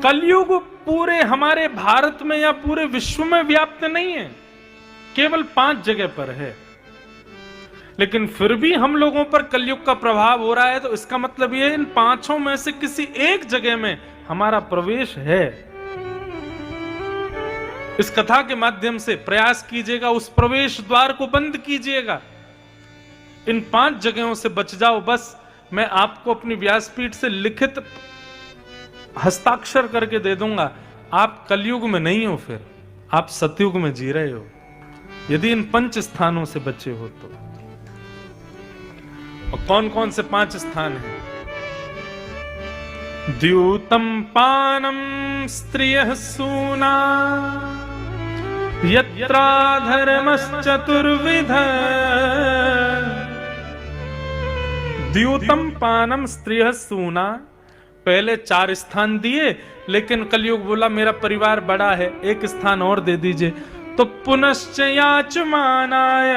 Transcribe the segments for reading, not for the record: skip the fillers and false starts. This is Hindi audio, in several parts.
कलयुग पूरे हमारे भारत में या पूरे विश्व में व्याप्त नहीं है, केवल 5 जगह पर है। लेकिन फिर भी हम लोगों पर कलयुग का प्रभाव हो रहा है, तो इसका मतलब ये इन 5 में से किसी एक जगह में हमारा प्रवेश है। इस कथा के माध्यम से प्रयास कीजिएगा, उस प्रवेश द्वार को बंद कीजिएगा। इन 5 जगहों से बच जाओ। बस मैं आपको अपनी व्यासपीठ से लिखित हस्ताक्षर करके दे दूंगा। आप कलयुग में नहीं हो, फिर आप सतयुग में जी रहे हो, यदि इन 5 स्थानों से बचे हो तो। और कौन कौन से 5 स्थान हैं? द्यूतम पानम स्त्रियः सूना यत्रा धर्मश्चतुर्विध। द्यूतम पानम स्त्रियः सूना, पहले 4 स्थान दिए, लेकिन कलयुग बोला मेरा परिवार बड़ा है, 1 स्थान और दे दीजिए। तो पुनश्च याचमानाय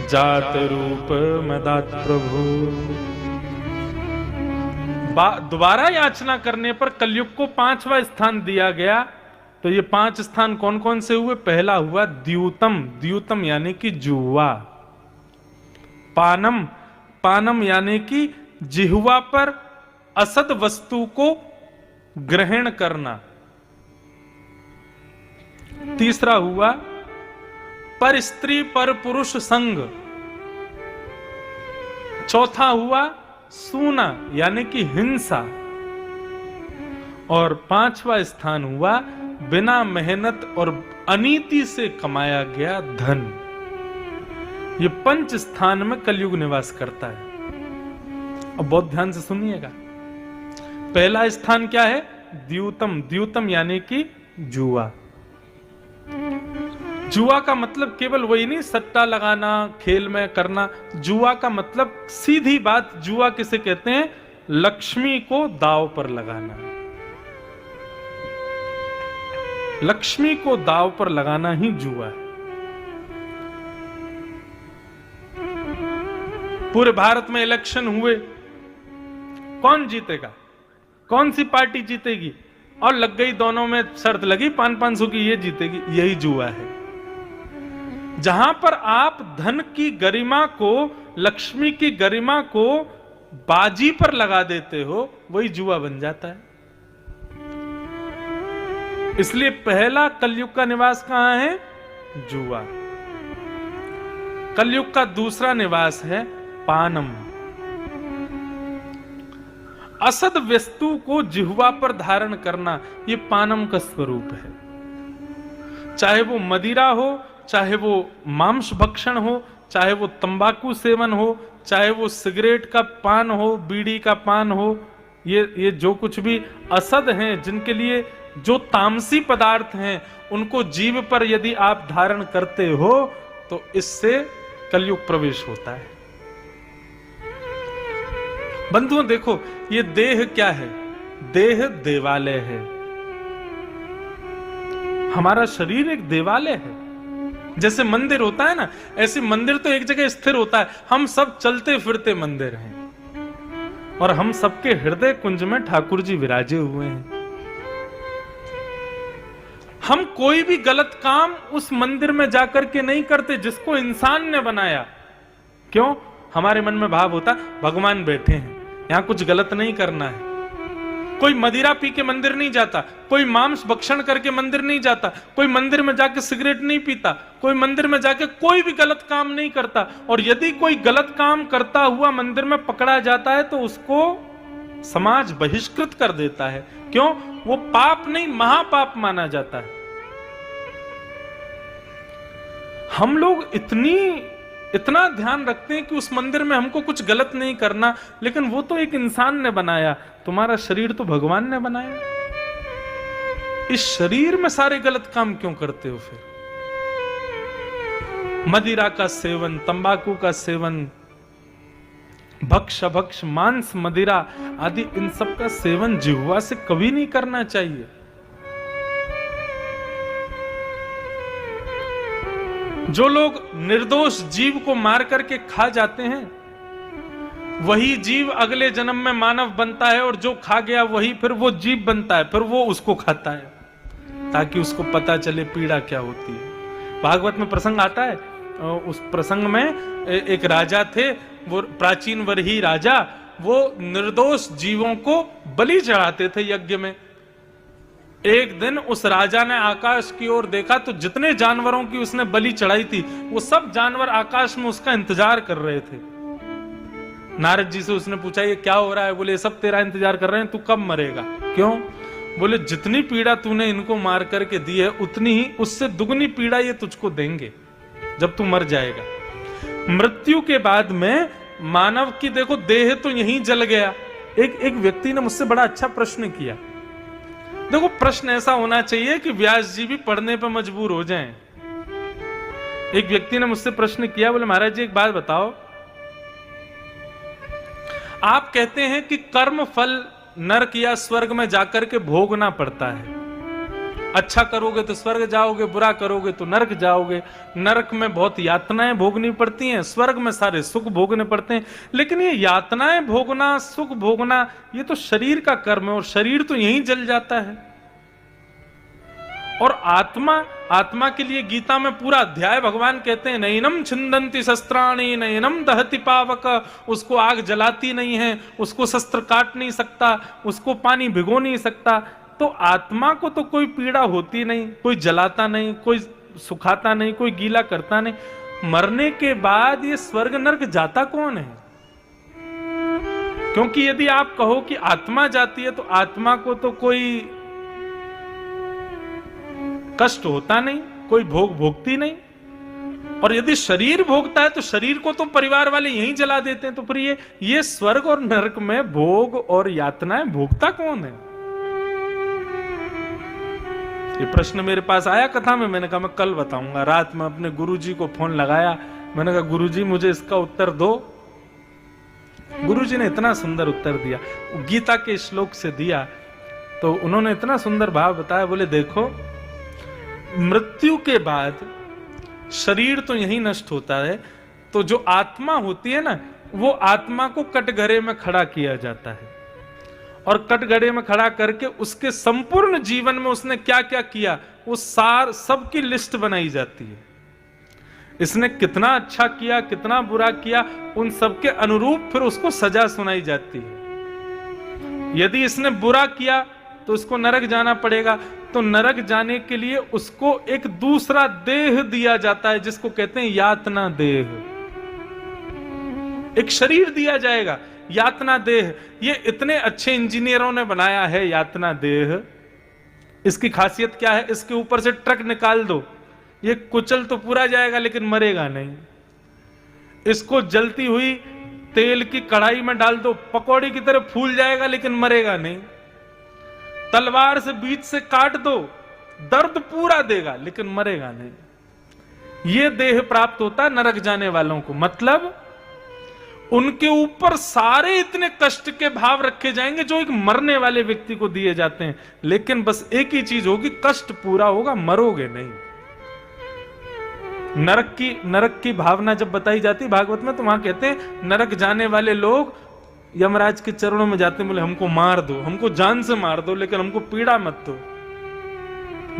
जात रूप मदात प्रभु। दोबारा याचना करने पर कलयुग को 5वां स्थान दिया गया। तो ये 5 स्थान कौन कौन से हुए? पहला हुआ द्यूतम, द्यूतम यानी कि जुआ। पानम, पानम यानी कि जिह्वा पर असद वस्तु को ग्रहण करना। तीसरा हुआ पर स्त्री पर पुरुष संग। चौथा हुआ सूना यानी कि हिंसा। और 5वां स्थान हुआ बिना मेहनत और अनीति से कमाया गया धन। ये 5 स्थान में कलयुग निवास करता है। अब बहुत ध्यान से सुनिएगा। पहला स्थान क्या है? द्यूतम, द्यूतम यानी कि जुआ। जुआ का मतलब केवल वही नहीं सट्टा लगाना, खेल में करना। जुआ का मतलब सीधी बात, जुआ किसे कहते हैं? लक्ष्मी को दांव पर लगाना। लक्ष्मी को दांव पर लगाना ही जुआ है। पूरे भारत में इलेक्शन हुए, कौन जीतेगा, कौन सी पार्टी जीतेगी, और लग गई दोनों में शर्त लगी 500 की, ये जीतेगी। यही जुआ है। जहां पर आप धन की गरिमा को, लक्ष्मी की गरिमा को बाजी पर लगा देते हो, वही जुआ बन जाता है। इसलिए पहला कलयुग का निवास कहां है? जुआ। कलयुग का दूसरा निवास है पानम। असद वस्तु को जिह्वा पर धारण करना, यह पानम का स्वरूप है। चाहे वो मदिरा हो, चाहे वो मांस भक्षण हो, चाहे वो तंबाकू सेवन हो, चाहे वो सिगरेट का पान हो, बीड़ी का पान हो, ये जो कुछ भी असद हैं, जिनके लिए जो तामसी पदार्थ हैं, उनको जीव पर यदि आप धारण करते हो तो इससे कलयुग प्रवेश होता है। बंधुओं देखो, ये देह क्या है? देह देवालय है। हमारा शरीर एक देवालय है। जैसे मंदिर होता है ना, ऐसे मंदिर तो एक जगह स्थिर होता है। हम सब चलते फिरते मंदिर हैं, और हम सबके हृदय कुंज में ठाकुर जी विराजे हुए हैं। हम कोई भी गलत काम उस मंदिर में जाकर के नहीं करते जिसको इंसान ने बनाया। क्यों? हमारे मन में भाव होता भगवान बैठे हैं, यहां कुछ गलत नहीं करना है। कोई मदिरा पी के मंदिर नहीं जाता, कोई मांस भक्षण करके मंदिर नहीं जाता, कोई मंदिर में जाके सिगरेट नहीं पीता, कोई मंदिर में जाके कोई भी गलत काम नहीं करता। और यदि कोई गलत काम करता हुआ मंदिर में पकड़ा जाता है तो उसको समाज बहिष्कृत कर देता है। क्यों? वो पाप नहीं, महापाप माना जाता है। हम लोग इतना ध्यान रखते हैं कि उस मंदिर में हमको कुछ गलत नहीं करना, लेकिन वो तो एक इंसान ने बनाया। तुम्हारा शरीर तो भगवान ने बनाया। इस शरीर में सारे गलत काम क्यों करते हो फिर? मदिरा का सेवन, तंबाकू का सेवन, भक्ष मांस मदिरा आदि, इन सब का सेवन जिह्वा से कभी नहीं करना चाहिए। जो लोग निर्दोष जीव को मार करके खा जाते हैं, वही जीव अगले जन्म में मानव बनता है, और जो खा गया वही फिर वो जीव बनता है, फिर वो उसको खाता है, ताकि उसको पता चले पीड़ा क्या होती है। भागवत में प्रसंग आता है, उस प्रसंग में एक राजा थे, वो प्राचीन वरही राजा, वो निर्दोष जीवों को बलि चढ़ाते थे यज्ञ में। एक दिन उस राजा ने आकाश की ओर देखा तो जितने जानवरों की उसने बलि चढ़ाई थी, वो सब जानवर आकाश में उसका इंतजार कर रहे थे। नारद जी से उसने पूछा, ये क्या हो रहा है? बोले, सब तेरा इंतजार कर रहे हैं, तू कब मरेगा? क्यों? बोले, जितनी पीड़ा तूने इनको मार करके दी है, उतनी ही उससे दुगनी पीड़ा ये तुझको देंगे जब तू मर जाएगा। मृत्यु के बाद में मानव की देखो देह तो यहीं जल गया। एक व्यक्ति ने मुझसे बड़ा अच्छा प्रश्न किया। देखो, प्रश्न ऐसा होना चाहिए कि व्यास जी भी पढ़ने पर मजबूर हो जाएं। एक व्यक्ति ने मुझसे प्रश्न किया, बोले, महाराज जी एक बात बताओ, आप कहते हैं कि कर्म फल नरक या स्वर्ग में जाकर के भोगना पड़ता है। अच्छा करोगे तो स्वर्ग जाओगे, बुरा करोगे तो नरक जाओगे। नरक में बहुत यातनाएं भोगनी पड़ती हैं, स्वर्ग में सारे सुख भोगने पड़ते हैं। लेकिन ये यातनाएं भोगना, सुख भोगना, ये तो शरीर का कर्म है, और शरीर तो यहीं जल जाता है। और आत्मा के लिए गीता में पूरा अध्याय भगवान कहते हैं, नैनम छिंदंती शस्त्राणि नैनम दहति पावक, उसको आग जलाती नहीं है, उसको शस्त्र काट नहीं सकता, उसको पानी भिगो नहीं सकता। तो आत्मा को तो कोई पीड़ा होती नहीं, कोई जलाता नहीं, कोई सुखाता नहीं, कोई गीला करता नहीं। मरने के बाद ये स्वर्ग नरक जाता कौन है? क्योंकि यदि आप कहो कि आत्मा जाती है, तो आत्मा को तो कोई कष्ट होता नहीं, कोई भोग भोगती नहीं। और यदि शरीर भोगता है तो शरीर को तो परिवार वाले यहीं जला देते हैं। तो फिर ये स्वर्ग और नरक में भोग और यातनाएं भोगता कौन है? ये प्रश्न मेरे पास आया कथा में। मैंने कहा मैं कल बताऊंगा। रात में अपने गुरुजी को फोन लगाया, मैंने कहा गुरुजी मुझे इसका उत्तर दो। गुरुजी ने इतना सुंदर उत्तर दिया, गीता के श्लोक से दिया। तो उन्होंने इतना सुंदर भाव बताया, बोले देखो, मृत्यु के बाद शरीर तो यही नष्ट होता है, तो जो आत्मा होती है ना, वो आत्मा को कटघरे में खड़ा किया जाता है, और कटघरे में खड़ा करके उसके संपूर्ण जीवन में उसने क्या क्या किया, वो सार सबकी लिस्ट बनाई जाती है। इसने कितना अच्छा किया, कितना बुरा किया, उन सबके अनुरूप फिर उसको सजा सुनाई जाती है। यदि इसने बुरा किया तो उसको नरक जाना पड़ेगा, तो नरक जाने के लिए उसको एक दूसरा देह दिया जाता है, जिसको कहते हैं यातना देह। एक शरीर दिया जाएगा, यातना देह। ये इतने अच्छे इंजीनियरों ने बनाया है यातना देह। इसकी खासियत क्या है? इसके ऊपर से ट्रक निकाल दो, ये कुचल तो पूरा जाएगा लेकिन मरेगा नहीं। इसको जलती हुई तेल की कढ़ाई में डाल दो, पकौड़ी की तरह फूल जाएगा लेकिन मरेगा नहीं। तलवार से बीच से काट दो, दर्द पूरा देगा लेकिन मरेगा नहीं। ये देह प्राप्त होता है नरक जाने वालों को। मतलब उनके ऊपर सारे इतने कष्ट के भाव रखे जाएंगे जो एक मरने वाले व्यक्ति को दिए जाते हैं, लेकिन बस एक ही चीज होगी, कष्ट पूरा होगा, मरोगे नहीं। नरक की भावना जब बताई जाती है भागवत में, तो वहां कहते हैं नरक जाने वाले लोग यमराज के चरणों में जाते हैं, बोले हमको मार दो, हमको जान से मार दो, लेकिन हमको पीड़ा मत दो।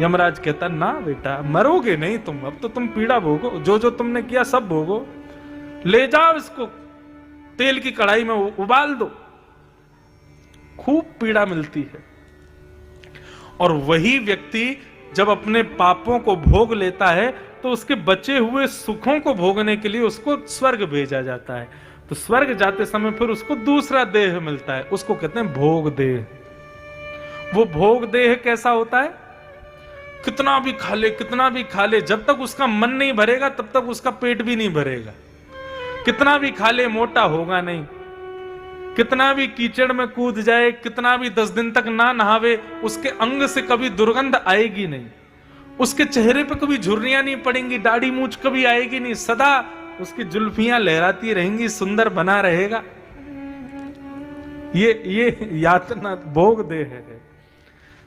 यमराज कहता ना बेटा, मरोगे नहीं तुम, अब तो तुम पीड़ा भोगो, जो जो तुमने किया सब भोगो, ले जाओ इसको तेल की कढ़ाई में उबाल दो। खूब पीड़ा मिलती है। और वही व्यक्ति जब अपने पापों को भोग लेता है, तो उसके बचे हुए सुखों को भोगने के लिए उसको स्वर्ग भेजा जाता है। तो स्वर्ग जाते समय फिर उसको दूसरा देह मिलता है, उसको कहते हैं भोग देह। वो भोग देह कैसा होता है? कितना भी खा ले, कितना भी खा ले, जब तक उसका मन नहीं भरेगा तब तक उसका पेट भी नहीं भरेगा। कितना भी खा ले, मोटा होगा नहीं। कितना भी कीचड़ में कूद जाए, कितना भी 10 दिन तक ना नहावे, उसके अंग से कभी दुर्गंध आएगी नहीं। उसके चेहरे पे कभी झुर्रियां नहीं पड़ेंगी, दाढ़ी मूंछ कभी आएगी नहीं, सदा उसकी जुल्फियां लहराती रहेंगी, सुंदर बना रहेगा। ये यातना भोग देह है।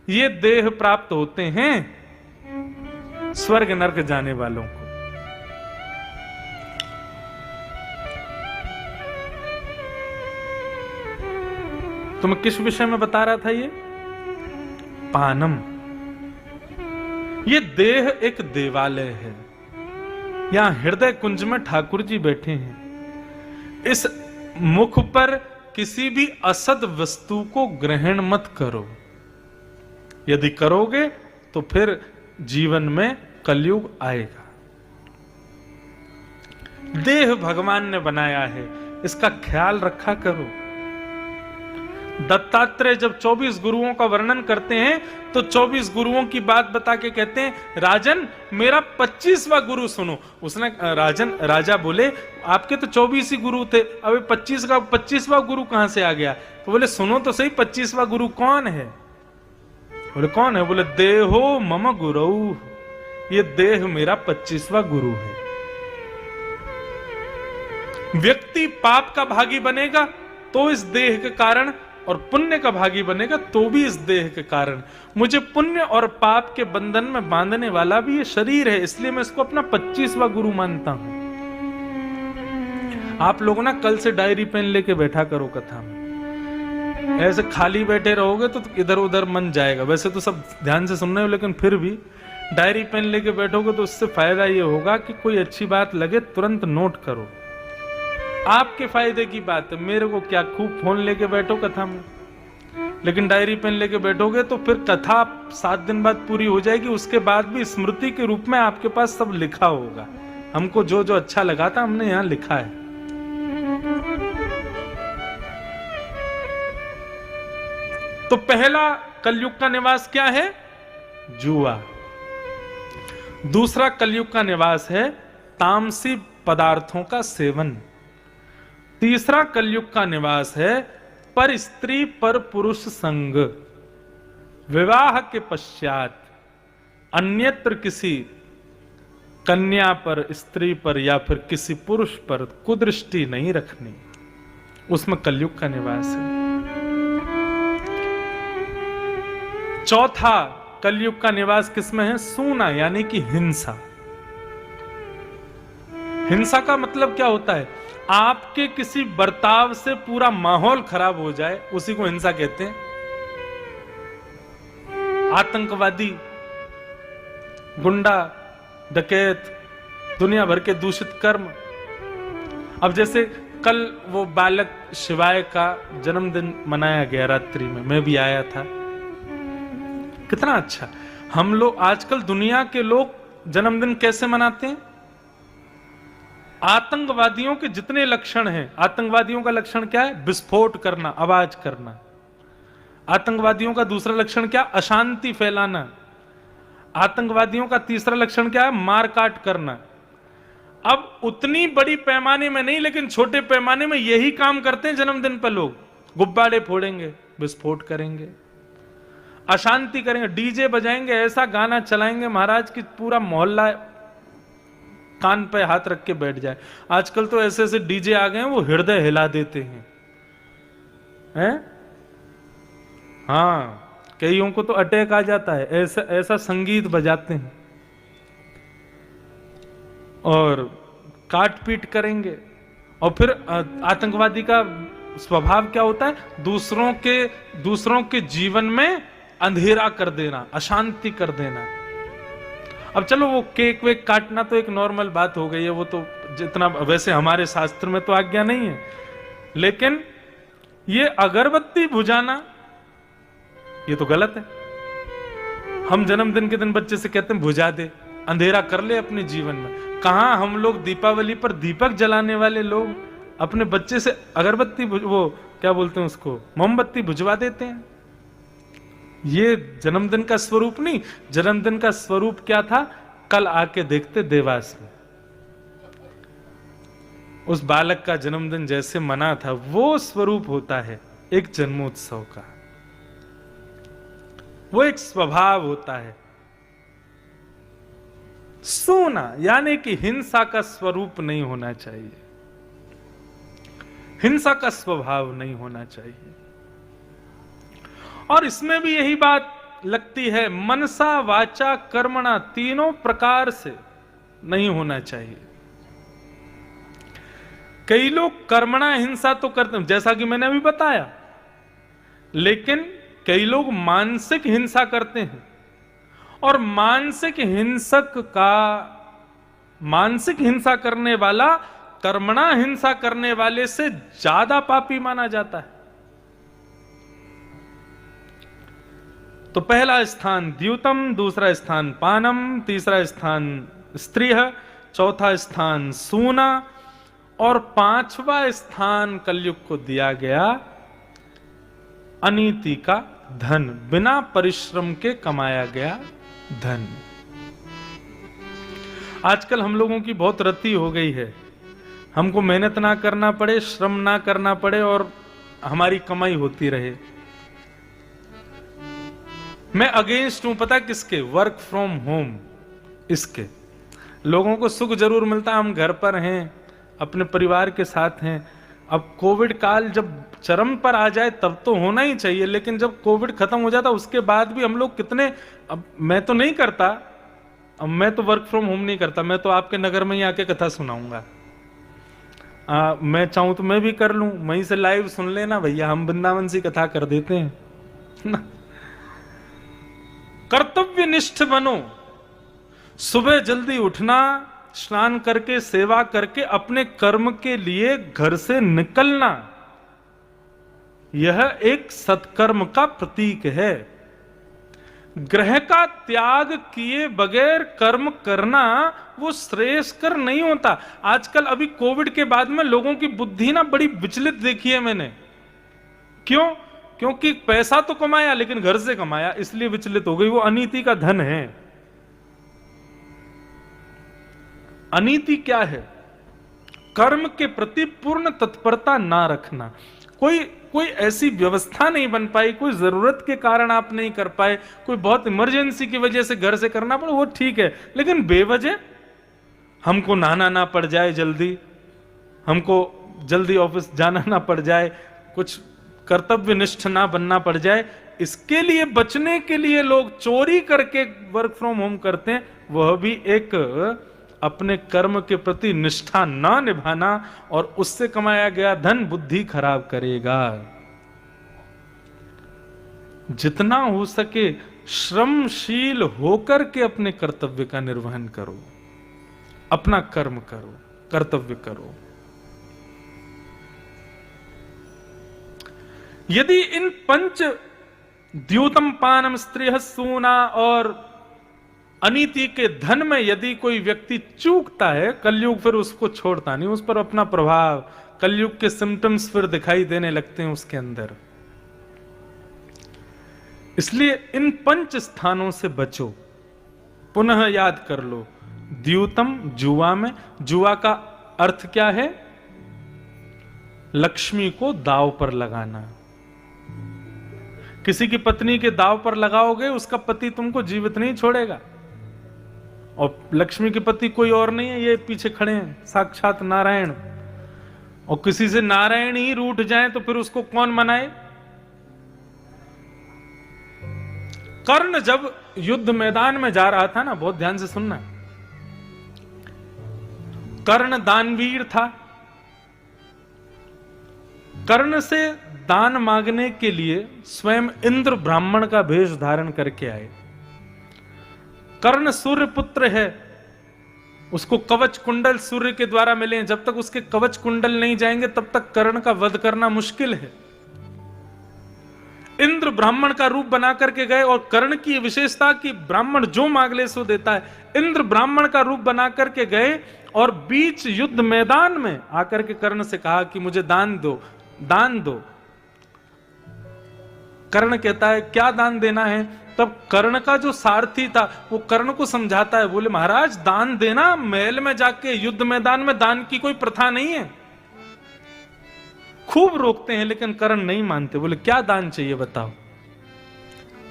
ये देह प्राप्त होते हैं स्वर्ग नरक जाने वालों को। तो मैं किस विषय में बता रहा था? ये पानम। ये देह एक देवालय है, यहां हृदय कुंज में ठाकुर जी बैठे हैं। इस मुख पर किसी भी असद वस्तु को ग्रहण मत करो। यदि करोगे तो फिर जीवन में कलयुग आएगा। देह भगवान ने बनाया है, इसका ख्याल रखा करो। दत्तात्रेय जब 24 गुरुओं का वर्णन करते हैं तो 24 गुरुओं की बात बता के कहते हैं, राजन मेरा 25वां गुरु सुनो। उसने राजा बोले आपके तो 24 ही गुरु थे, अब 25वां गुरु कहां से आ गया? तो बोले सुनो तो सही, 25वां गुरु कौन है? बोले कौन है? बोले देहो मम गुरु, ये देह मेरा 25वां गुरु है। व्यक्ति पाप का भागी बनेगा तो इस देह के कारण, और पुण्य का भागी बनेगा तो भी इस देह के कारण। मुझे पुण्य और पाप के बंधन में बांधने वाला भी ये शरीर है, इसलिए मैं इसको अपना 25वां गुरु मानता हूं। आप लोग ना कल से डायरी पेन लेके बैठा करो कथा में। ऐसे खाली बैठे रहोगे तो इधर उधर मन जाएगा। वैसे तो सब ध्यान से सुन रहे हो, लेकिन फिर भी डायरी पेन लेके बैठोगे तो उससे फायदा ये होगा कि कोई अच्छी बात लगे तुरंत नोट करो। आपके फायदे की बात है, मेरे को क्या, खूब फोन लेके बैठो कथा में, लेकिन डायरी पेन लेके बैठोगे तो फिर कथा 7 दिन बाद पूरी हो जाएगी, उसके बाद भी स्मृति के रूप में आपके पास सब लिखा होगा। हमको जो जो अच्छा लगा था हमने यहां लिखा है। तो पहला कलयुग का निवास क्या है? जुआ। दूसरा कलयुग का निवास है तामसी पदार्थों का सेवन। तीसरा कलयुग का निवास है पर स्त्री पर पुरुष संग। विवाह के पश्चात अन्यत्र किसी कन्या पर, स्त्री पर या फिर किसी पुरुष पर कुदृष्टि नहीं रखनी, उसमें कलयुग का निवास है। चौथा कलयुग का निवास किसमें है? सूना, यानी कि हिंसा। हिंसा का मतलब क्या होता है? आपके किसी बर्ताव से पूरा माहौल खराब हो जाए, उसी को हिंसा कहते हैं। आतंकवादी, गुंडा, डकैत, दुनिया भर के दूषित कर्म। अब जैसे कल वो बालक शिवाय का जन्मदिन मनाया गया रात्रि में, मैं भी आया था, कितना अच्छा। हम लोग आजकल दुनिया के लोग जन्मदिन कैसे मनाते हैं? आतंकवादियों के जितने लक्षण हैं, आतंकवादियों का लक्षण क्या है? विस्फोट करना, आवाज करना। आतंकवादियों का दूसरा लक्षण क्या? अशांति फैलाना। आतंकवादियों का तीसरा लक्षण क्या है? मारकाट करना। अब उतनी बड़ी पैमाने में नहीं, लेकिन छोटे पैमाने में यही काम करते हैं जन्मदिन पर लोग। गुब्बारे फोड़ेंगे, विस्फोट करेंगे, अशांति करेंगे, डीजे बजाएंगे, ऐसा गाना चलाएंगे महाराज कि पूरा मोहल्ला कान पे हाथ रख के बैठ जाए। आजकल तो ऐसे ऐसे डीजे आ गए हैं वो हृदय हिला देते हैं? हाँ, कईयों को तो अटैक आ जाता है, ऐसा ऐसा संगीत बजाते हैं और काट पीट करेंगे। और फिर आतंकवादी का स्वभाव क्या होता है? दूसरों के जीवन में अंधेरा कर देना, अशांति कर देना। अब चलो वो केक वेक काटना तो एक नॉर्मल बात हो गई है, वो तो जितना, वैसे हमारे शास्त्र में तो आज्ञा नहीं है, लेकिन ये अगरबत्ती बुझाना ये तो गलत है। हम जन्मदिन के दिन बच्चे से कहते हैं बुझा दे, अंधेरा कर ले अपने जीवन में। कहां हम लोग दीपावली पर दीपक जलाने वाले लोग अपने बच्चे से अगरबत्ती, वो क्या बोलते हैं उसको, मोमबत्ती बुझवा देते हैं। ये जन्मदिन का स्वरूप नहीं। जन्मदिन का स्वरूप क्या था? कल आके देखते देवास में उस बालक का जन्मदिन जैसे मना था, वो स्वरूप होता है एक जन्मोत्सव का। वो एक स्वभाव होता है। सोना यानी कि हिंसा का स्वरूप नहीं होना चाहिए, हिंसा का स्वभाव नहीं होना चाहिए। और इसमें भी यही बात लगती है, मनसा वाचा कर्मणा, तीनों प्रकार से नहीं होना चाहिए। कई लोग कर्मणा हिंसा तो करते हैं, जैसा कि मैंने अभी बताया लेकिन कई लोग मानसिक हिंसा करते हैं, और मानसिक हिंसा करने वाला कर्मणा हिंसा करने वाले से ज्यादा पापी माना जाता है। तो पहला स्थान द्यूतम, दूसरा स्थान पानम, तीसरा स्थान स्त्रीह, चौथा स्थान सूना, और पांचवा स्थान कलयुग को दिया गया अनीति का धन, बिना परिश्रम के कमाया गया धन। आजकल हम लोगों की बहुत रति हो गई है, हमको मेहनत ना करना पड़े, श्रम ना करना पड़े और हमारी कमाई होती रहे। मैं अगेंस्ट हूं, पता किसके? Work from home. इसके लोगों को सुख जरूर मिलता है, हम घर पर हैं, अपने परिवार के साथ हैं। अब कोविड काल जब चरम पर आ जाए तब तो होना ही चाहिए, लेकिन जब कोविड खत्म हो जाता उसके बाद भी हम लोग कितने, अब मैं तो नहीं करता, अब मैं तो वर्क फ्रॉम होम नहीं करता, मैं तो आपके नगर में ही आके कथा सुनाऊंगा। मैं चाहूं तो मैं भी कर लूं, वहीं से लाइव सुन लेना भैया, हम वृंदावन सी कथा कर देते हैं ना। कर्तव्यनिष्ठ बनो, सुबह जल्दी उठना, स्नान करके सेवा करके अपने कर्म के लिए घर से निकलना, यह एक सत्कर्म का प्रतीक है। ग्रह का त्याग किए बगैर कर्म करना वो श्रेयस्कर नहीं होता। आजकल अभी कोविड के बाद में लोगों की बुद्धि ना बड़ी विचलित देखी है मैंने। क्यों? क्योंकि पैसा तो कमाया लेकिन घर से कमाया, इसलिए विचलित हो गई। वो अनीति का धन है। अनीति क्या है? कर्म के प्रति पूर्ण तत्परता ना रखना। कोई ऐसी व्यवस्था नहीं बन पाई, कोई जरूरत के कारण आप नहीं कर पाए, कोई बहुत इमरजेंसी की वजह से घर से करना पड़े, वो ठीक है, लेकिन बेवजह हमको नहाना ना पड़ जाए, जल्दी हमको जल्दी ऑफिस जाना ना पड़ जाए, कुछ कर्तव्यनिष्ठ ना बनना पड़ जाए, इसके लिए बचने के लिए लोग चोरी करके वर्क फ्रॉम होम करते हैं। वह भी एक अपने कर्म के प्रति निष्ठा ना निभाना, और उससे कमाया गया धन बुद्धि खराब करेगा। जितना हो सके श्रमशील होकर के अपने कर्तव्य का निर्वहन करो, अपना कर्म करो, कर्तव्य करो। यदि इन पंच द्यूतम पानम स्त्रीह सूना और अनीति के धन में यदि कोई व्यक्ति चूकता है, कलयुग फिर उसको छोड़ता नहीं, उस पर अपना प्रभाव, कलयुग के सिम्टम्स फिर दिखाई देने लगते हैं उसके अंदर। इसलिए इन पंच स्थानों से बचो। पुनः याद कर लो, द्यूतम जुआ में, जुआ का अर्थ क्या है? लक्ष्मी को दाव पर लगाना। किसी की पत्नी के दाव पर लगाओगे, उसका पति तुमको जीवित नहीं छोड़ेगा। और लक्ष्मी के पति कोई और नहीं है, ये पीछे खड़े हैं, साक्षात नारायण। और किसी से नारायण ही रूठ जाए तो फिर उसको कौन मनाए? कर्ण जब युद्ध मैदान में जा रहा था ना, बहुत ध्यान से सुनना, कर्ण दानवीर था। कर्ण से दान मांगने के लिए स्वयं इंद्र ब्राह्मण का भेष धारण करके आए। कर्ण सूर्य पुत्र है, उसको कवच कुंडल सूर्य के द्वारा मिले हैं। जब तक उसके कवच कुंडल नहीं जाएंगे तब तक कर्ण का वध करना मुश्किल है। इंद्र ब्राह्मण का रूप बना करके गए, और कर्ण की विशेषता कि ब्राह्मण जो मांग ले सो देता है। इंद्र ब्राह्मण का रूप बना करके गए और बीच युद्ध मैदान में आकर के कर्ण से कहा कि मुझे दान दो, दान दो। कर्ण कहता है क्या दान देना है? तब कर्ण का जो सारथी था वो कर्ण को समझाता है, बोले महाराज दान देना, महल में जाके युद्ध मैदान में दान की कोई प्रथा नहीं है। खूब रोकते हैं लेकिन कर्ण नहीं मानते। बोले क्या दान चाहिए बताओ?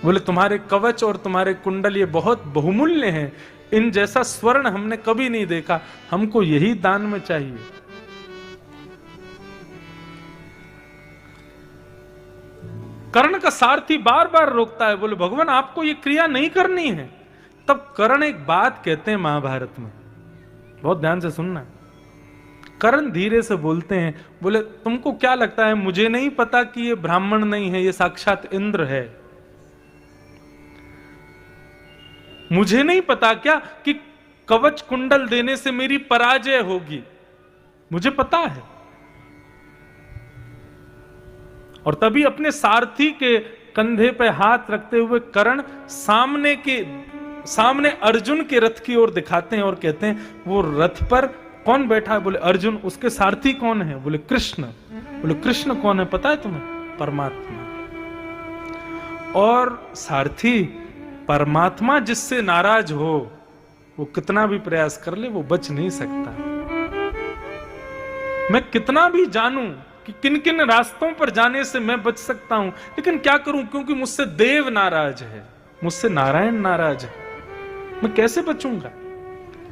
बोले तुम्हारे कवच और तुम्हारे कुंडल ये बहुत बहुमूल्य हैं, इन जैसा स्वर्ण हमने कभी नहीं देखा, हमको यही दान में चाहिए। कर्ण का सारथी बार बार रोकता है, बोले भगवान आपको ये क्रिया नहीं करनी है। तब कर्ण एक बात कहते हैं महाभारत में, बहुत ध्यान से सुनना। कर्ण धीरे से बोलते हैं, बोले तुमको क्या लगता है, मुझे नहीं पता कि ये ब्राह्मण नहीं है, ये साक्षात इंद्र है। मुझे नहीं पता क्या कि कवच कुंडल देने से मेरी पराजय होगी, मुझे पता है। और तभी अपने सारथी के कंधे पे हाथ रखते हुए कर्ण सामने अर्जुन के रथ की ओर दिखाते हैं और कहते हैं वो रथ पर कौन बैठा है? बोले अर्जुन। उसके सारथी कौन है? बोले कृष्ण। बोले कृष्ण कौन है पता है तुम्हें? परमात्मा। और सारथी परमात्मा जिससे नाराज हो वो कितना भी प्रयास कर ले वो बच नहीं सकता। मैं कितना भी जानूं कि किन किन रास्तों पर जाने से मैं बच सकता हूं, लेकिन क्या करूं, क्योंकि मुझसे देव नाराज है, मुझसे नारायण नाराज है, मैं कैसे बचूंगा?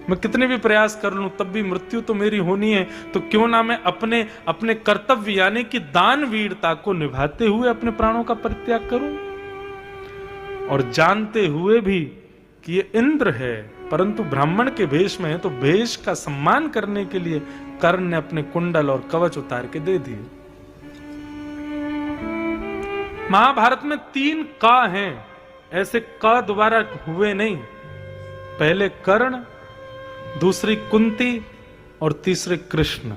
मैं कितने भी प्रयास कर लूं तब भी मृत्यु तो मेरी होनी है। तो क्यों ना मैं अपने कर्तव्य यानी कि दान वीरता को निभाते हुए अपने प्राणों का परित्याग करूं। और जानते हुए भी कि ये इंद्र है परंतु ब्राह्मण के वेश में है, तो वेश का सम्मान करने के लिए कर्ण ने अपने कुंडल और कवच उतार के दे दिए। महाभारत में 3 का हैं, ऐसे का दोबारा हुए नहीं। पहले कर्ण, दूसरी कुंती और तीसरे कृष्ण।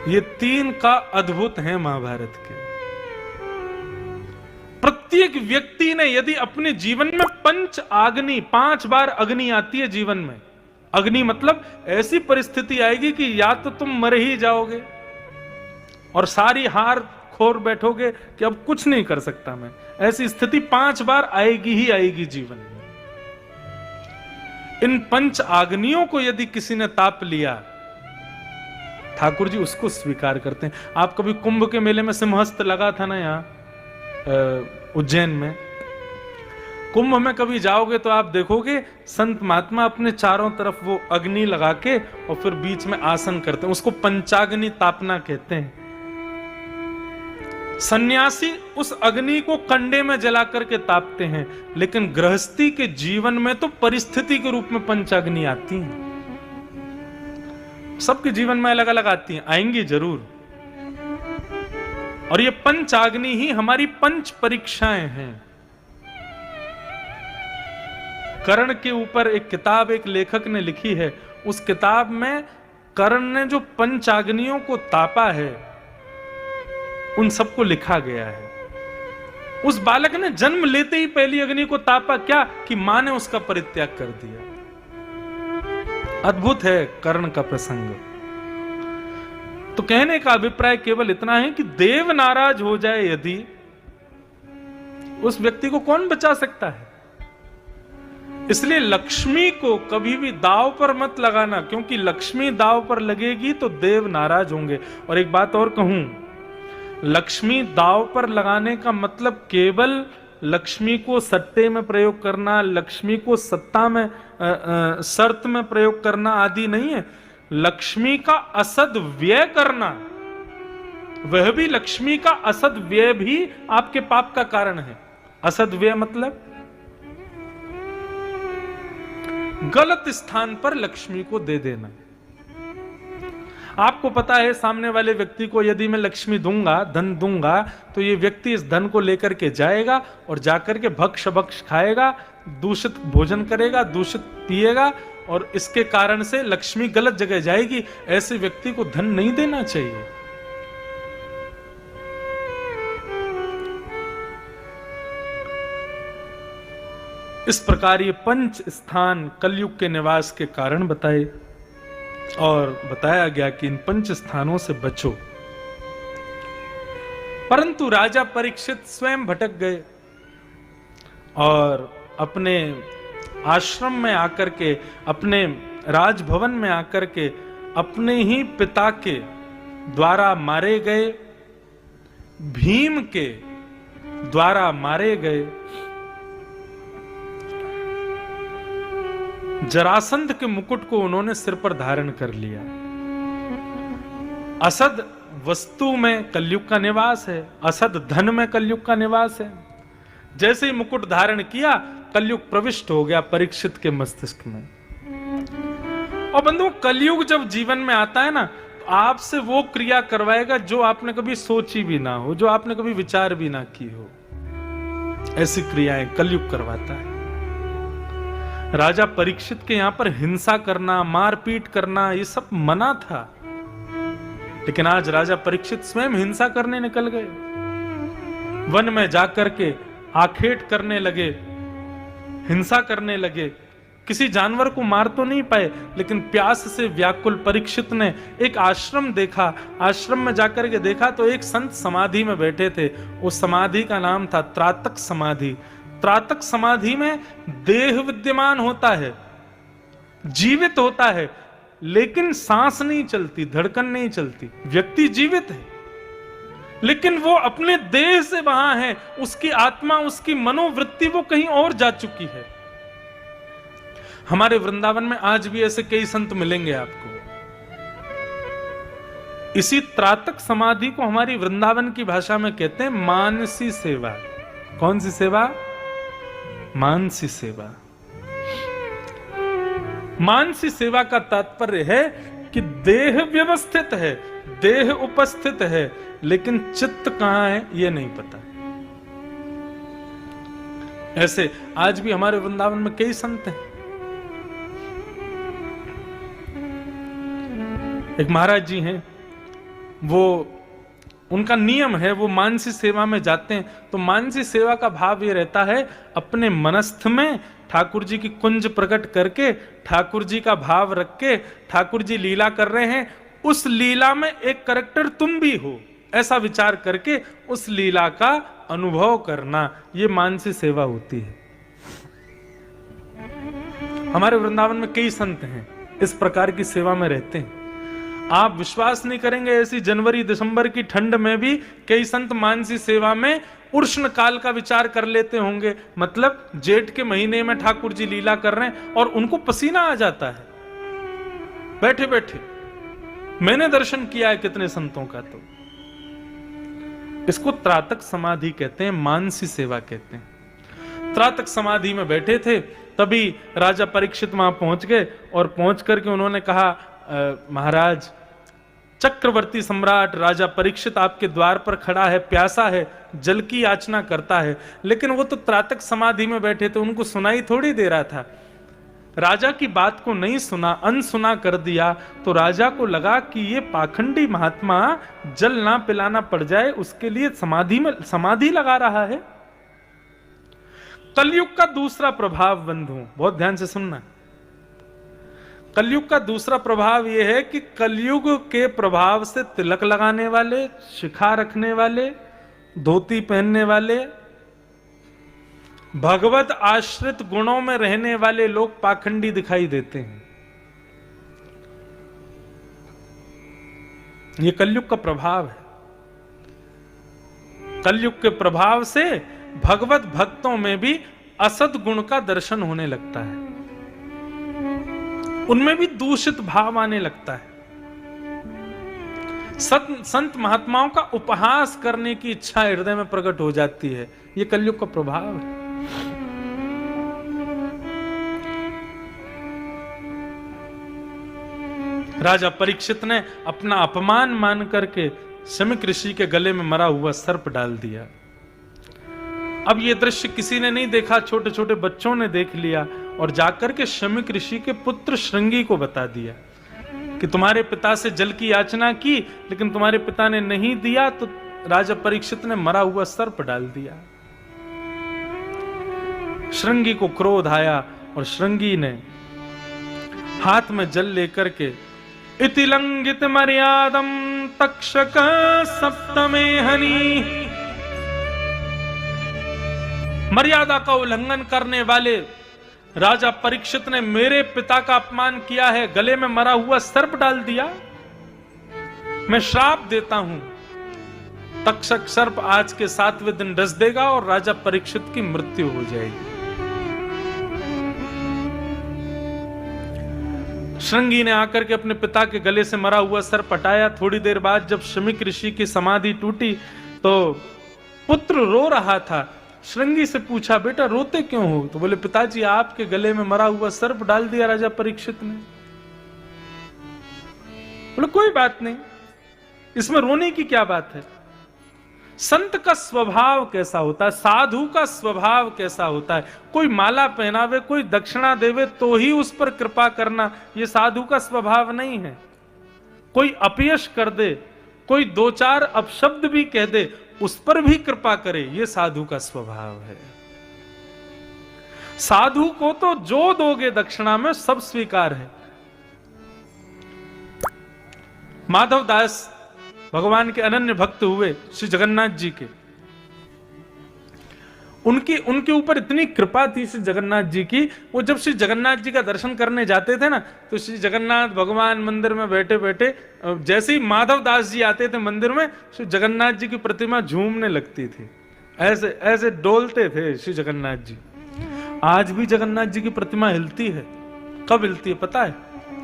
ये 3 का अद्भुत हैं महाभारत के। प्रत्येक व्यक्ति ने यदि अपने जीवन में 5 बार अग्नि आती है जीवन में, अग्नि मतलब ऐसी परिस्थिति आएगी कि या तो तुम मर ही जाओगे और सारी हार खोर बैठोगे कि अब कुछ नहीं कर सकता मैं, ऐसी स्थिति 5 बार आएगी ही आएगी जीवन में। इन 5 अग्नियों को यदि किसी ने ताप लिया, ठाकुर जी उसको स्वीकार करते हैं। आप कभी कुंभ के मेले में सिंहस्थ लगा था ना यहाँ उज्जैन में, कुंभ में कभी जाओगे तो आप देखोगे संत महात्मा अपने चारों तरफ वो अग्नि लगा के और फिर बीच में आसन करते हैं, उसको पंचाग्नि तापना कहते हैं। सन्यासी उस अग्नि को कंडे में जला करके तापते हैं, लेकिन गृहस्थी के जीवन में तो परिस्थिति के रूप में पंचाग्नि आती हैं। सबके जीवन में अलग अलग आती हैं, आएंगी जरूर। और ये पंचाग्नि ही हमारी 5 परीक्षाएं हैं। कर्ण के ऊपर एक किताब एक लेखक ने लिखी है, उस किताब में कर्ण ने जो पंचाग्नियों को तापा है उन सबको लिखा गया है। उस बालक ने जन्म लेते ही पहली अग्नि को तापा, क्या कि मां ने उसका परित्याग कर दिया। अद्भुत है कर्ण का प्रसंग। तो कहने का अभिप्राय केवल इतना है कि देव नाराज हो जाए यदि, उस व्यक्ति को कौन बचा सकता है। इसलिए लक्ष्मी को कभी भी दांव पर मत लगाना, क्योंकि लक्ष्मी दांव पर लगेगी तो देव नाराज होंगे। और एक बात और कहूं, लक्ष्मी दांव पर लगाने का मतलब केवल लक्ष्मी को सट्टे में प्रयोग करना, लक्ष्मी को सत्ता में शर्त में प्रयोग करना आदि नहीं है। लक्ष्मी का असद व्यय करना, वह भी लक्ष्मी का असद व्यय भी आपके पाप का कारण है। असद व्यय मतलब गलत स्थान पर लक्ष्मी को दे देना। आपको पता है सामने वाले व्यक्ति को यदि मैं लक्ष्मी दूंगा, धन दूंगा, तो ये व्यक्ति इस धन को लेकर के जाएगा और जाकर के भक्ष खाएगा, दूषित भोजन करेगा, दूषित पिएगा, और इसके कारण से लक्ष्मी गलत जगह जाएगी। ऐसे व्यक्ति को धन नहीं देना चाहिए। इस प्रकार ये 5 स्थान कलयुग के निवास के कारण बताए और बताया गया कि इन 5 स्थानों से बचो। परंतु राजा परीक्षित स्वयं भटक गए और अपने आश्रम में आकर के, अपने राजभवन में आकर के अपने ही पिता के द्वारा मारे गए, भीम के द्वारा मारे गए जरासंध के मुकुट को उन्होंने सिर पर धारण कर लिया। असद वस्तु में कलयुग का निवास है, असद धन में कलयुग का निवास है। जैसे ही मुकुट धारण किया, कलयुग प्रविष्ट हो गया परीक्षित के मस्तिष्क में। और बंधु, कलयुग जब जीवन में आता है ना, तो आपसे वो क्रिया करवाएगा जो आपने कभी सोची भी ना हो, जो आपने कभी विचार भी ना की हो। ऐसी क्रियाएं कलयुग करवाता है। राजा परीक्षित के यहां पर हिंसा करना, मारपीट करना, ये सब मना था, लेकिन आज राजा परीक्षित स्वयं हिंसा करने निकल गए। वन में जाकर के आखेट करने लगे, हिंसा करने लगे। किसी जानवर को मार तो नहीं पाए, लेकिन प्यास से व्याकुल परीक्षित ने एक आश्रम देखा। आश्रम में जाकर के देखा तो एक संत समाधि में बैठे थे। उस समाधि का नाम था त्रातक समाधि। त्रातक समाधि में देह विद्यमान होता है, जीवित होता है, लेकिन सांस नहीं चलती, धड़कन नहीं चलती। व्यक्ति जीवित है, लेकिन वो अपने देह से वहां है। उसकी आत्मा, उसकी मनोवृत्ति वो कहीं और जा चुकी है। हमारे वृंदावन में आज भी ऐसे कई संत मिलेंगे आपको। इसी त्रातक समाधि को हमारी वृंदावन की भाषा में कहते हैं मानसी सेवा। कौन सी सेवा? मानसी सेवा। मानसी सेवा का तात्पर्य है कि देह व्यवस्थित है, देह उपस्थित है, लेकिन चित्त कहां है ये नहीं पता। ऐसे आज भी हमारे वृंदावन में कई संत हैं। एक महाराज जी हैं, वो उनका नियम है, वो मानसी सेवा में जाते हैं तो मानसी सेवा का भाव ये रहता है, अपने मनस्थ में ठाकुर जी की कुंज प्रकट करके, ठाकुर जी का भाव रख के, ठाकुर जी लीला कर रहे हैं, उस लीला में एक कैरेक्टर तुम भी हो, ऐसा विचार करके उस लीला का अनुभव करना, ये मानसी सेवा होती है। हमारे वृंदावन में कई संत हैं इस प्रकार की सेवा में रहते हैं। आप विश्वास नहीं करेंगे, ऐसी जनवरी दिसंबर की ठंड में भी कई संत मानसी सेवा में उष्ण काल का विचार कर लेते होंगे। मतलब जेठ के महीने में ठाकुर जी लीला कर रहे हैं और उनको पसीना आ जाता है बैठे बैठे। मैंने दर्शन किया है कितने संतों का। तो इसको त्रातक समाधि कहते हैं, मानसी सेवा कहते हैं। त्रातक समाधि में बैठे थे, तभी राजा परीक्षित वहां पहुंच गए और पहुंच करके उन्होंने कहा, महाराज, चक्रवर्ती सम्राट राजा परीक्षित आपके द्वार पर खड़ा है, प्यासा है, जल की याचना करता है। लेकिन वो तो त्रातक समाधि में बैठे थे, उनको सुनाई थोड़ी दे रहा था। राजा की बात को नहीं सुना, अनसुना कर दिया, तो राजा को लगा कि ये पाखंडी महात्मा जल ना पिलाना पड़ जाए उसके लिए समाधि लगा रहा है। कलयुग का दूसरा प्रभाव बंधु, बहुत ध्यान से सुनना। कलयुग का दूसरा प्रभाव यह है कि कलयुग के प्रभाव से तिलक लगाने वाले, शिखा रखने वाले, धोती पहनने वाले, भगवत आश्रित गुणों में रहने वाले लोग पाखंडी दिखाई देते हैं। यह कलयुग का प्रभाव है। कलयुग के प्रभाव से भगवत भक्तों में भी असद गुण का दर्शन होने लगता है, उनमें भी दूषित भाव आने लगता है। संत महात्माओं का उपहास करने की इच्छा हृदय में प्रकट हो जाती है। यह कलयुग का प्रभाव है। राजा परीक्षित ने अपना अपमान मान करके शमीक ऋषि के गले में मरा हुआ सर्प डाल दिया। अब यह दृश्य किसी ने नहीं देखा, छोटे छोटे बच्चों ने देख लिया और जाकर के शमीक ऋषि के पुत्र श्रृंगी को बता दिया कि तुम्हारे पिता से जल की याचना की, लेकिन तुम्हारे पिता ने नहीं दिया, तो राजा परीक्षित ने मरा हुआ सर्प डाल दिया। श्रृंगी को क्रोध आया और श्रृंगी ने हाथ में जल लेकर के इति लंघित मर्यादम तक्षक सप्तमे हनी, मर्यादा का उल्लंघन करने वाले राजा परीक्षित ने मेरे पिता का अपमान किया है, गले में मरा हुआ सर्प डाल दिया। मैं श्राप देता हूं, तक्षक सर्प आज के 7वें दिन डस देगा और राजा परीक्षित की मृत्यु हो जाएगी। श्रृंगी ने आकर के अपने पिता के गले से मरा हुआ सर्प हटाया। थोड़ी देर बाद जब शमीक ऋषि की समाधि टूटी तो पुत्र रो रहा था। श्रृंगी से पूछा, बेटा रोते क्यों हो? तो बोले, पिताजी आपके गले में मरा हुआ सर्प डाल दिया राजा परीक्षित ने। बोले कोई बात नहीं, इसमें रोने की क्या बात है। संत का स्वभाव कैसा होता है, साधु का स्वभाव कैसा होता है, कोई माला पहनावे, कोई दक्षिणा देवे तो ही उस पर कृपा करना, यह साधु का स्वभाव नहीं है। कोई अपयश कर दे, कोई दो चार अपशब्द भी कह दे, उस पर भी कृपा करे, यह साधु का स्वभाव है। साधु को तो जो दोगे दक्षिणा में सब स्वीकार है। माधव दास भगवान के अनन्य भक्त हुए, श्री जगन्नाथ जी के, उनके ऊपर इतनी कृपा थी श्री जगन्नाथ जी की। वो जब श्री जगन्नाथ जी का दर्शन करने जाते थे ना, तो श्री जगन्नाथ भगवान मंदिर में बैठे बैठे जैसे ही माधव दास जी आते थे मंदिर में, श्री जगन्नाथ जी की प्रतिमा झूमने लगती थी, ऐसे ऐसे डोलते थे श्री जगन्नाथ जी। आज भी जगन्नाथ जी की प्रतिमा हिलती है। कब हिलती है पता है?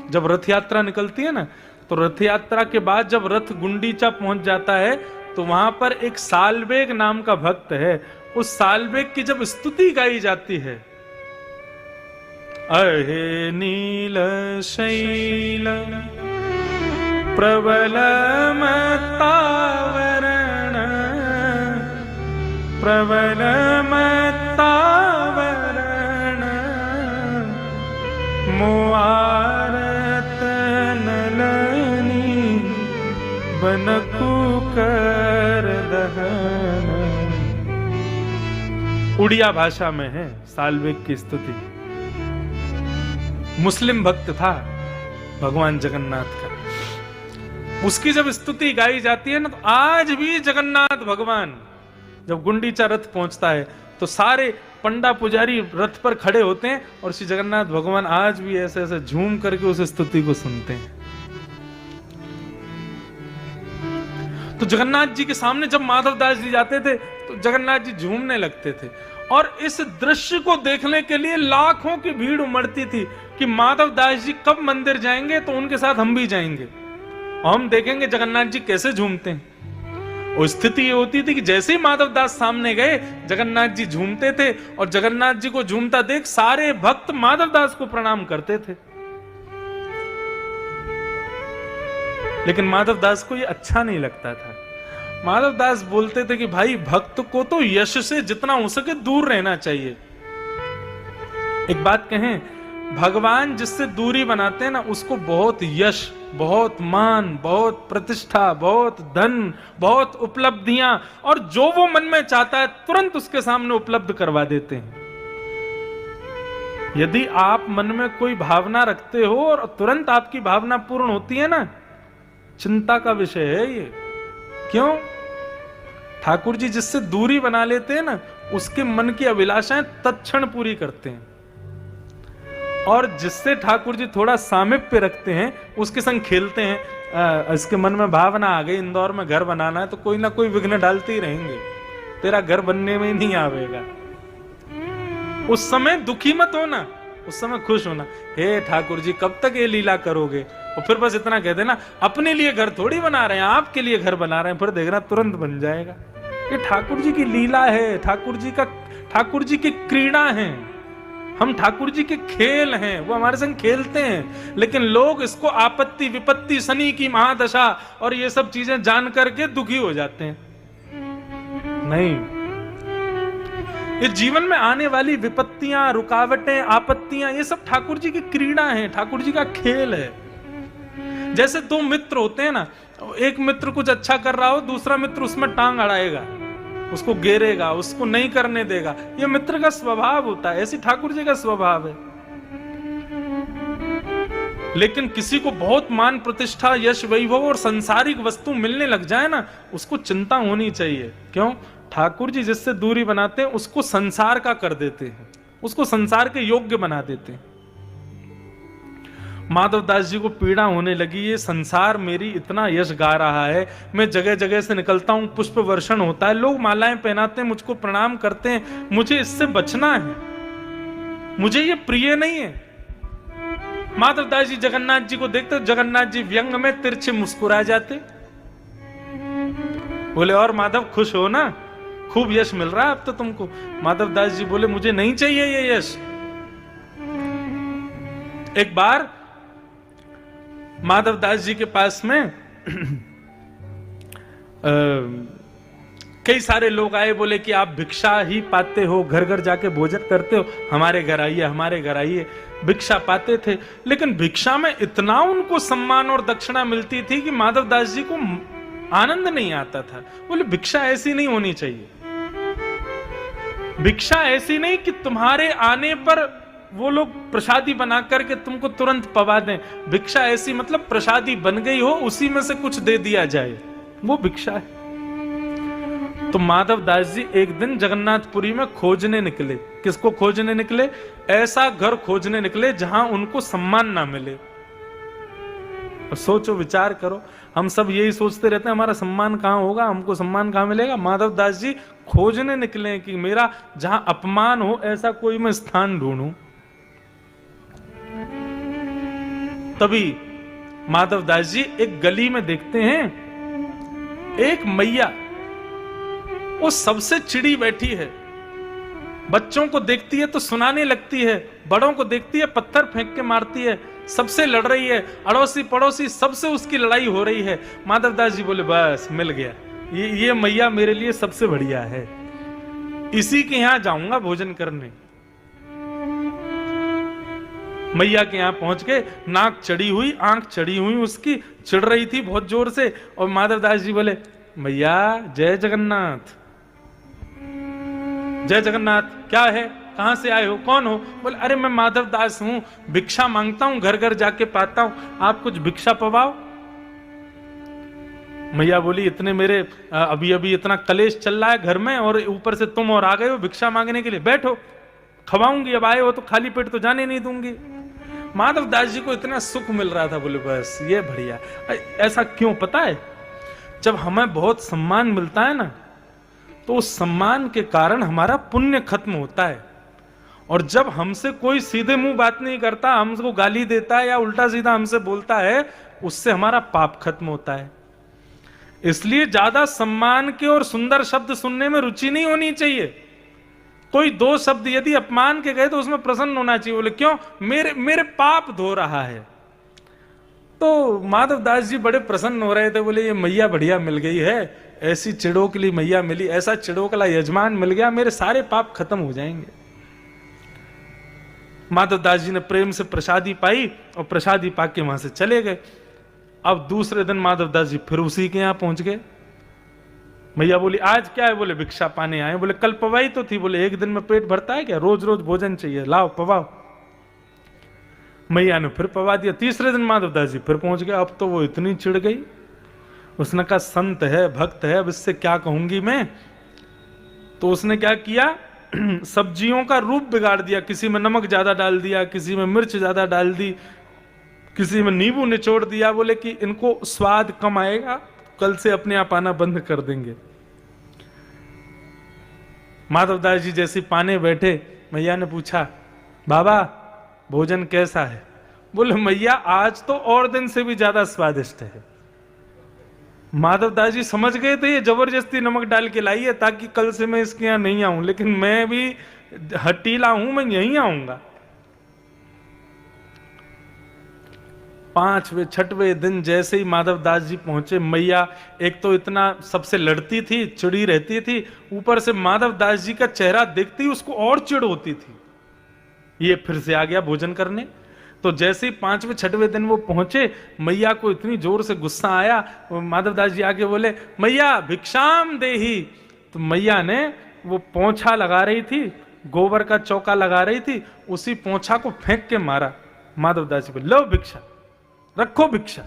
जब रथ यात्रा निकलती है ना, तो रथ यात्रा के बाद जब रथ गुंडीचा पहुंच जाता है, तो वहां पर एक सालवेग नाम का भक्त है, उस सालवेग की जब स्तुति गाई जाती है, अहे नील शैल प्रबल मत्तावरण, प्रबल मत्तावरण, मोआरत नलनी बनकु कर दहन। उड़िया भाषा में है सालवेग की स्तुति। मुस्लिम भक्त था भगवान जगन्नाथ का, उसकी जब स्तुति गाई जाती है ना, तो आज भी जगन्नाथ भगवान जब गुंडीचा रथ पहुंचता है तो सारे पंडा पुजारी रथ पर खड़े होते हैं और श्री जगन्नाथ भगवान आज भी ऐसे ऐसे झूम करके उस स्तुति को सुनते हैं। तो जगन्नाथ जी के सामने जब माधव दास जी जाते थे तो जगन्नाथ जी झूमने लगते थे, और इस दृश्य को देखने के लिए लाखों की भीड़ उमड़ती थी कि माधव दास जी कब मंदिर जाएंगे तो उनके साथ हम भी जाएंगे और हम देखेंगे जगन्नाथ जी कैसे झूमते हैं। और स्थिति ये होती थी कि जैसे ही माधव दास सामने गए, जगन्नाथ जी झूमते थे, और जगन्नाथ जी को झूमता देख सारे भक्त माधव दास को प्रणाम करते थे। लेकिन माधव दास को ये अच्छा नहीं लगता था। माधव दास बोलते थे कि भाई, भक्त को तो यश से जितना हो सके दूर रहना चाहिए। एक बात कहें, भगवान जिससे दूरी बनाते हैं ना, उसको बहुत यश, बहुत मान, बहुत प्रतिष्ठा, बहुत धन, बहुत उपलब्धियां, और जो वो मन में चाहता है तुरंत उसके सामने उपलब्ध करवा देते हैं। यदि आप मन में कोई भावना रखते हो और तुरंत आपकी भावना पूर्ण होती है ना, चिंता का विषय है ये। क्यों? ठाकुर जी जिससे दूरी बना लेते हैं ना, उसके मन की अभिलाषाएं तत्क्षण पूरी करते हैं, और जिससे ठाकुर जी थोड़ा सामिप्य रखते हैं, उसके संग खेलते हैं। इसके मन में भावना आ गई इंदौर में घर बनाना है, तो कोई ना कोई विघ्न डालते ही रहेंगे, तेरा घर बनने में नहीं आवेगा। उस समय दुखी मत होना, उस समय खुश होना, हे ठाकुर जी कब तक ये लीला करोगे। और फिर बस इतना कह देना, अपने लिए घर थोड़ी बना रहे हैं, आपके लिए घर बना रहे हैं, फिर देखना तुरंत बन जाएगा। ये ठाकुर जी की लीला है, ठाकुर जी की क्रीड़ा है, हम ठाकुर जी के खेल हैं, वो हमारे संग खेलते हैं। लेकिन लोग इसको आपत्ति, विपत्ति, शनि की महादशा और ये सब चीजें जान करके दुखी हो जाते हैं। नहीं, ये जीवन में आने वाली विपत्तियां, रुकावटें, आपत्तियां, ये सब ठाकुर जी की क्रीड़ा है, ठाकुर जी का खेल है। जैसे दो मित्र होते हैं ना, एक मित्र कुछ अच्छा कर रहा हो, दूसरा मित्र उसमें टांग अड़ाएगा, उसको घेरेगा, उसको नहीं करने देगा। यह मित्र का स्वभाव होता है, ऐसी ठाकुर जी का स्वभाव है। लेकिन किसी को बहुत मान, प्रतिष्ठा, यश, वैभव और सांसारिक वस्तु मिलने लग जाए ना, उसको चिंता होनी चाहिए। क्यों? ठाकुर जी जिससे दूरी बनाते हैं उसको संसार का कर देते हैं, उसको संसार के योग्य बना देते हैं। माधव दास जी को पीड़ा होने लगी, ये संसार मेरी इतना यश गा रहा है, मैं जगह जगह से निकलता हूं, पुष्प वर्षण होता है, लोग मालाएं पहनाते हैं, मुझको प्रणाम करते हैं, मुझे इससे बचना है, मुझे ये प्रिय नहीं है। माधव दास जी जगन्नाथ जी को देखते, जगन्नाथ जी व्यंग में तिरछे मुस्कुरा जाते, बोले और माधव खुश हो ना, खूब यश मिल रहा है अब तो तुमको। माधव दास जी बोले मुझे नहीं चाहिए ये यश। एक बार माधवदास जी के पास में कई सारे लोग आए, बोले कि आप भिक्षा ही पाते हो, घर घर जाके भोजन करते हो, हमारे घर आइए, हमारे घर आइए। भिक्षा पाते थे, लेकिन भिक्षा में इतना उनको सम्मान और दक्षिणा मिलती थी कि माधवदास जी को आनंद नहीं आता था। बोले भिक्षा ऐसी नहीं होनी चाहिए, भिक्षा ऐसी नहीं कि तुम्हारे आने पर वो लोग प्रसादी बना करके तुमको तुरंत पवा दें। भिक्षा ऐसी मतलब प्रसादी बन गई हो, उसी में से कुछ दे दिया जाए, वो भिक्षा है। तो माधवदास जी एक दिन जगन्नाथपुरी में खोजने निकले। किसको खोजने निकले? ऐसा घर खोजने निकले जहां उनको सम्मान ना मिले। सोचो, विचार करो, हम सब यही सोचते रहते हैं हमारा सम्मान कहां होगा, हमको सम्मान कहां मिलेगा। माधवदास जी खोजने निकले कि मेरा जहां अपमान हो ऐसा कोई मैं स्थान ढूंढूं। तभी माधवदास जी एक गली में देखते हैं एक मैया, वो सबसे चिड़ी बैठी है। बच्चों को देखती है तो सुनाने लगती है, बड़ों को देखती है पत्थर फेंक के मारती है, सबसे लड़ रही है, अड़ोसी पड़ोसी सबसे उसकी लड़ाई हो रही है। माधवदास जी बोले बस मिल गया, ये मैया मेरे लिए सबसे बढ़िया है, इसी के यहां जाऊंगा भोजन करने। मैया के यहां पहुंच गए, नाक चढ़ी हुई, आंख चढ़ी हुई, उसकी चिढ़ रही थी बहुत जोर से। और माधवदास जी बोले मैया जय जगन्नाथ, जय जगन्नाथ। क्या है, कहां से आए हो, कौन हो? बोले अरे मैं माधवदास हूं, भिक्षा मांगता हूं, घर घर जाके पाता हूं, आप कुछ भिक्षा पवाओ। मैया बोली इतने मेरे अभी अभी इतना कलेश चल रहा है घर में, और ऊपर से तुम और आ गए हो भिक्षा मांगने के लिए, बैठो खवाऊंगी, अब आए हो तो खाली पेट तो जाने नहीं दूंगी। माधवदास जी को इतना सुख मिल रहा था, बोले बस ये बढ़िया। ऐसा क्यों पता है? जब हमें बहुत सम्मान मिलता है ना, तो उस सम्मान के कारण हमारा पुण्य खत्म होता है। और जब हमसे कोई सीधे मुंह बात नहीं करता, हमको गाली देता है या उल्टा सीधा हमसे बोलता है, उससे हमारा पाप खत्म होता है। इसलिए ज्यादा सम्मान के और सुंदर शब्द सुनने में रुचि नहीं होनी चाहिए। कोई दो शब्द यदि अपमान के गए तो उसमें प्रसन्न होना चाहिए। बोले क्यों? मेरे पाप धो रहा है। तो माधवदास जी बड़े प्रसन्न हो रहे थे, बोले ये मैया बढ़िया मिल गई है, ऐसी चिड़ोकली मैया मिली, ऐसा चिड़ोकला यजमान मिल गया, मेरे सारे पाप खत्म हो जाएंगे। माधवदास जी ने प्रेम से प्रसादी पाई और प्रसादी पाके वहां से चले गए। अब दूसरे दिन माधवदास जी फिर उसी के यहां पहुंच गए। मैया बोली आज क्या है? बोले भिक्षा पाने आए। बोले कल पवाई तो थी। बोले एक दिन में पेट भरता है क्या, रोज रोज भोजन चाहिए, लाओ पवाओ। मैया ने फिर पवा दिया। तीसरे दिन माधवदास जी फिर पहुंच गए। अब तो वो इतनी चिढ़ गई, उसने कहा संत है, भक्त है, अब इससे क्या कहूंगी मैं। तो उसने क्या किया, सब्जियों का रूप बिगाड़ दिया, किसी में नमक ज्यादा डाल दिया, किसी में मिर्च ज्यादा डाल दी, किसी में नींबू निचोड़ दिया। बोले कि इनको स्वाद कम आएगा, कल से अपने आप आना बंद कर देंगे। माधवदास जी जैसे पाने बैठे, मैया ने पूछा बाबा भोजन कैसा है? बोले मैया आज तो और दिन से भी ज्यादा स्वादिष्ट है। माधवदास जी समझ गए थे ये जबरदस्ती नमक डाल के लाई है ताकि कल से मैं इसके यहां नहीं आऊं, लेकिन मैं भी हटीला हूं, मैं यहीं आऊंगा। 5वें 6वें दिन जैसे ही माधवदास जी पहुंचे, मैया एक तो इतना सबसे लड़ती थी, चिड़ी रहती थी, ऊपर से माधवदास जी का चेहरा देखते ही उसको और चिढ़ होती थी। ये फिर से आ गया भोजन करने। तो जैसे ही 5वें 6वें दिन वो पहुंचे, मैया को इतनी जोर से गुस्सा आया। माधवदास जी आके बोले मैया भिक्षाम देही। तो मैया ने वो पोंछा लगा रही थी, गोबर का चौका लगा रही थी, उसी पोंछा को फेंक के मारा। माधवदास जी बोले लो भिक्षा, रखो भिक्षा।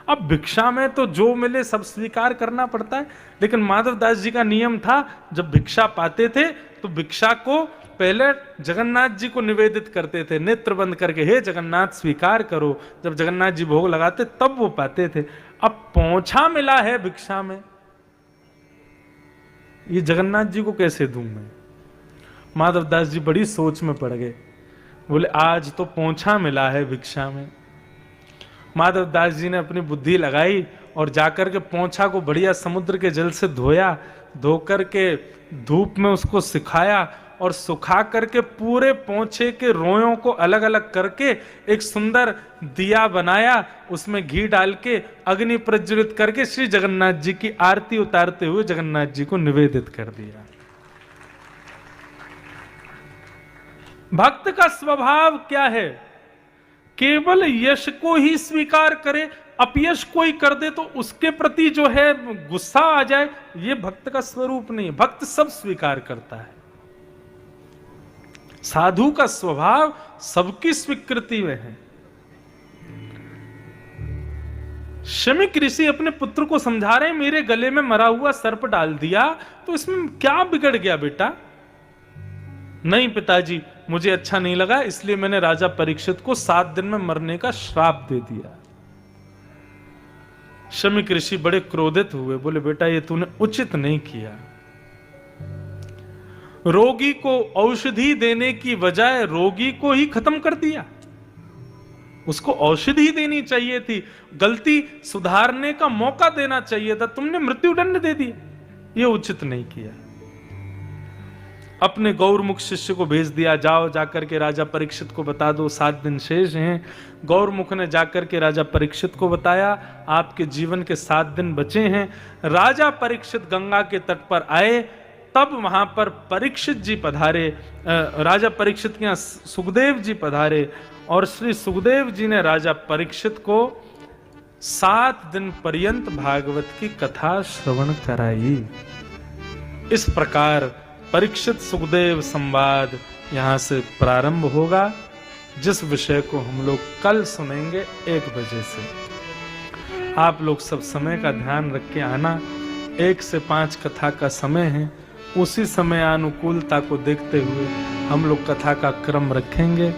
अब भिक्षा में तो जो मिले सब स्वीकार करना पड़ता है, लेकिन माधवदास जी का नियम था जब भिक्षा पाते थे तो भिक्षा को पहले जगन्नाथ जी को निवेदित करते थे, नेत्र बंद करके, हे जगन्नाथ स्वीकार करो। जब जगन्नाथ जी भोग लगाते तब वो पाते थे। अब पोंछा मिला है भिक्षा में, ये जगन्नाथ जी को कैसे दूं मैं? माधवदास जी बड़ी सोच में पड़ गए। बोले आज तो पोंछा मिला है भिक्षा में। माधवदास जी ने अपनी बुद्धि लगाई और जाकर के पोंछा को बढ़िया समुद्र के जल से धोया, धोकर के धूप में उसको सिखाया और सुखा करके पूरे पोंछे के रोयों को अलग अलग करके एक सुंदर दिया बनाया, उसमें घी डाल के अग्नि प्रज्वलित करके श्री जगन्नाथ जी की आरती उतारते हुए जगन्नाथ जी को निवेदित कर दिया। भक्त का स्वभाव क्या है? केवल यश को ही स्वीकार करे, अपयश कोई कर दे तो उसके प्रति जो है गुस्सा आ जाए, ये भक्त का स्वरूप नहीं है। भक्त सब स्वीकार करता है। साधु का स्वभाव सबकी स्वीकृति में है। शमीक ऋषि अपने पुत्र को समझा रहे हैं, मेरे गले में मरा हुआ सर्प डाल दिया तो इसमें क्या बिगड़ गया बेटा? नहीं पिताजी, मुझे अच्छा नहीं लगा, इसलिए मैंने राजा परीक्षित को 7 दिन में मरने का श्राप दे दिया। शमीक ऋषि बड़े क्रोधित हुए, बोले बेटा ये तूने उचित नहीं किया। रोगी को औषधि देने की बजाय रोगी को ही खत्म कर दिया। उसको औषधि देनी चाहिए थी, गलती सुधारने का मौका देना चाहिए था, तुमने मृत्युदंड दे दिया, ये उचित नहीं किया। अपने गौरमुख शिष्य को भेज दिया, जाओ जाकर के राजा परीक्षित को बता दो 7 दिन शेष हैं। गौरमुख ने जाकर के राजा परीक्षित को बताया, आपके जीवन के 7 दिन बचे हैं। राजा परीक्षित गंगा के तट पर आए, तब वहां पर परीक्षित जी पधारे, राजा परीक्षित के यहाँ सुखदेव जी पधारे और श्री सुखदेव जी ने राजा परीक्षित को 7 दिन पर्यंत भागवत की कथा श्रवण कराई। इस प्रकार परीक्षित सुखदेव संवाद यहां से प्रारंभ होगा, जिस विषय को हम लोग कल सुनेंगे 1 बजे से। आप लोग सब समय का ध्यान रख के आना। 1 से 5 कथा का समय है, उसी समय अनुकूलता को देखते हुए हम लोग कथा का क्रम रखेंगे।